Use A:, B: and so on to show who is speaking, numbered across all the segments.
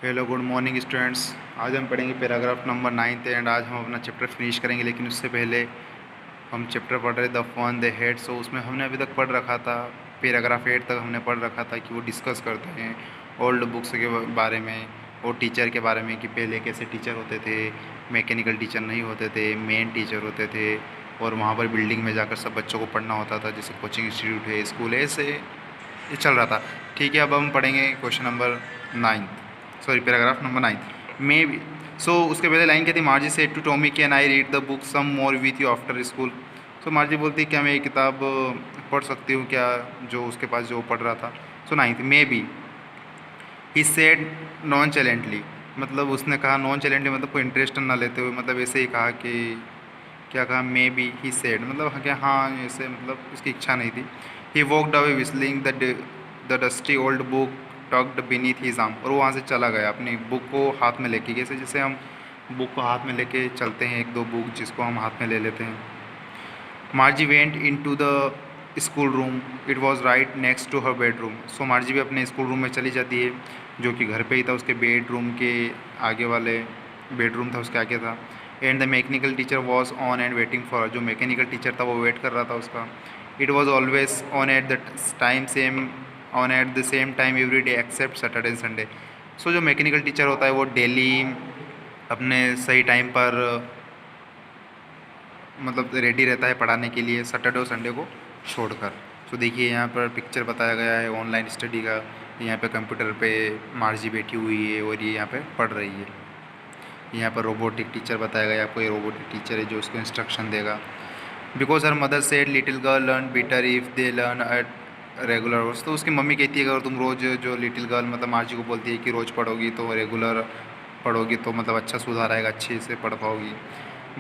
A: Hello good morning students. आज हम पढ़ेंगे पैराग्राफ नंबर 9 एंड आज हम अपना चैप्टर फिनिश करेंगे, लेकिन उससे पहले हम चैप्टर पढ़ रहे द फन द हेड। सो उसमें हमने अभी तक पढ़ रखा था, पैराग्राफ 8 तक हमने पढ़ रखा था कि वो डिस्कस करते हैं ओल्ड बुक्स के बारे में और टीचर के बारे में कि पहले कैसे टीचर होते थे, मैकेनिकल टीचर नहीं होते थे, मेन टीचर होते थे और वहाँ पर बिल्डिंग में जाकर सब बच्चों को पढ़ना होता था, जैसे कोचिंग इंस्टीट्यूट है, स्कूल है, ऐसे ये चल रहा था। ठीक है, अब हम पढ़ेंगे question number 9, sorry paragraph number 9 maybe. So उसके पहले लाइन क्या थी, Margie said to Tommy can I read the book some more with you after school. So Margie बोलती क्या मैं ये किताब पढ़ सकती हूँ क्या, जो उसके पास जो पढ़ रहा था। So 9 maybe he said nonchalantly, मतलब उसने कहा नॉन चैलेंटली मतलब कोई इंटरेस्ट ना लेते हुए, मतलब ऐसे ही कहा कि क्या कहा, मे बी ही सेड मतलब क्या, हाँ ऐसे मतलब उसकी इच्छा नहीं थी। He walked away whistling the dusty old book tucked beneath his arm, और वो वहाँ से चला गया अपनी बुक को हाथ में लेके, जैसे जैसे हम बुक को हाथ में लेके चलते हैं, एक दो बुक जिसको हम हाथ में ले लेते हैं। Margie went into the school room, it was right next to her bedroom. So Margie भी अपने स्कूल रूम में चली जाती है, जो कि घर पे ही था, उसके बेडरूम के आगे वाले बेडरूम था, उसके आगे था। And the mechanical teacher was on and waiting for, जो मैकेनिकल टीचर था वो वेट कर रहा था उसका। It was always on at the time same, on at the same time every day except Saturday and Sunday. So जो mechanical teacher होता है वो डेली अपने सही टाइम पर मतलब रेडी रहता है पढ़ाने के लिए, सैटरडे और संडे को छोड़कर। तो देखिए यहाँ पर पिक्चर बताया गया है ऑनलाइन स्टडी का। यहाँ पे कंप्यूटर पे मार्जी बैठी हुई है और ये यहाँ पे पढ़ रही है। यहाँ पर रोबोटिक टीचर बताया गया, आपको ये रोबोटिक टीचर है जो उसको इंस्ट्रक्शन देगा। Because her mother said little girl learn better if they learn at regular hours. तो उसकी मम्मी कहती है अगर तुम रोज़, जो लिटिल गर्ल मतलब मार्जी को बोलती है कि रोज़ पढ़ोगी तो रेगुलर पढ़ोगी तो मतलब अच्छा सुधार आएगा, अच्छे से पढ़ पाओगी।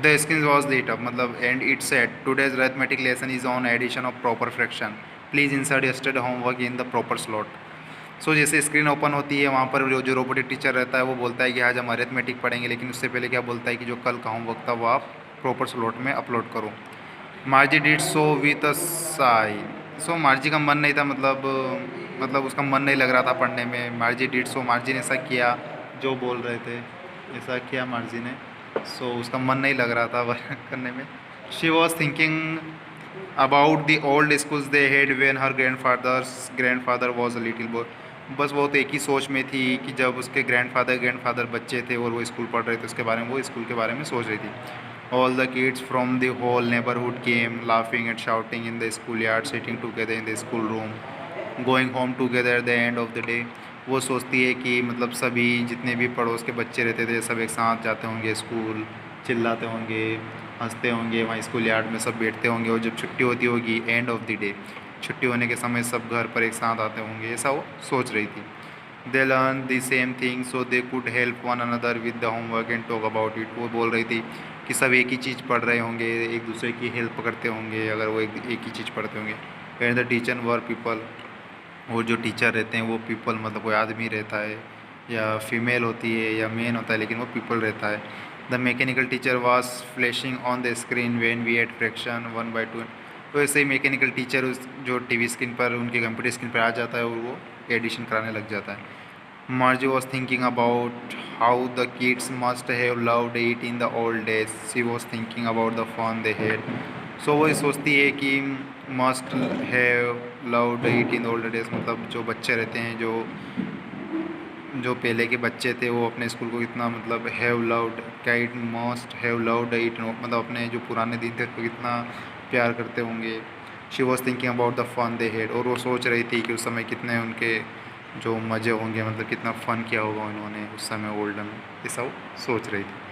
A: The screen was lit up मतलब and it said today's arithmetic lesson is on addition of proper fraction, please insert yesterday homework in the proper slot. So जैसे स्क्रीन ओपन होती है वहाँ पर जो रोबोटिक टीचर रहता है वो बोलता है कि आज हम अरिथमेटिक पढ़ेंगे, लेकिन उससे पहले क्या बोलता है कि जो कल का होमवर्क था वो आप प्रॉपर स्लॉट में अपलोड करो। मार्जी did so with a Sai. सो मार्जी का मन नहीं था, मतलब उसका मन नहीं लग रहा था पढ़ने में। मार्जी डिड सो, मार्जी ने ऐसा किया जो बोल रहे थे, ऐसा किया मार्जी ने। सो उसका मन नहीं लग रहा था वर्क करने में। She was thinking about the old schools they head when her grandfather was a little boy. बस वो तो एक ही सोच में थी कि जब उसके ग्रैंडफादर बच्चे थे और वो स्कूल पढ़ रहे थे, उसके बारे में, वो स्कूल के बारे में सोच रही थी। All the kids from the whole neighborhood came, laughing and shouting in the schoolyard, sitting together in the schoolroom, going home together at the end of the day। वो सोचती है कि मतलब सभी जितने भी पड़ोस के बच्चे रहते थे सब एक साथ जाते होंगे स्कूल, चिल्लाते होंगे, हंसते होंगे, वहाँ स्कूल यार्ड में सब बैठते होंगे, और जब छुट्टी होती होगी एंड ऑफ द डे, छुट्टी होने के समय सब घर पर एक साथ आते होंगे, ऐसा वो सोच रही थी। They learn the same thing so they could help one another with the homework and talk about it. वो बोल रही थी कि सब एक ही चीज़ पढ़ रहे होंगे, एक दूसरे की हेल्प करते होंगे अगर वो एक ही चीज़ पढ़ते होंगे। And the teacher were people, वो जो टीचर रहते हैं वो पीपल मतलब कोई आदमी रहता है या फीमेल होती है या मेन होता है, लेकिन वो पीपल रहता है। The mechanical teacher was flashing on the screen when we at fraction 1/2। तो ऐसे ही मैकेनिकल टीचर उस जो टीवी स्क्रीन पर, उनके कंप्यूटर स्क्रीन पर आ जाता है और वो एडिशन कराने लग जाता है। Margie was thinking about how the kids must have loved it in the old days. She was thinking about the fun they had. So वो सोचती है कि must have loved it in the old days, मतलब जो बच्चे रहते हैं, जो जो पहले के बच्चे थे वो अपने स्कूल को कितना मतलब हैव लव्ड, क्या it must have loved it, मतलब अपने जो पुराने दिन थे उसको कितना प्यार करते होंगे। She was thinking about the fun they had, और वो सोच रही थी कि उस समय कितने उनके जो मज़े होंगे, मतलब कितना फ़न किया होगा उन्होंने उस समय ओल्ड में, ऐसा वो सोच रही थी।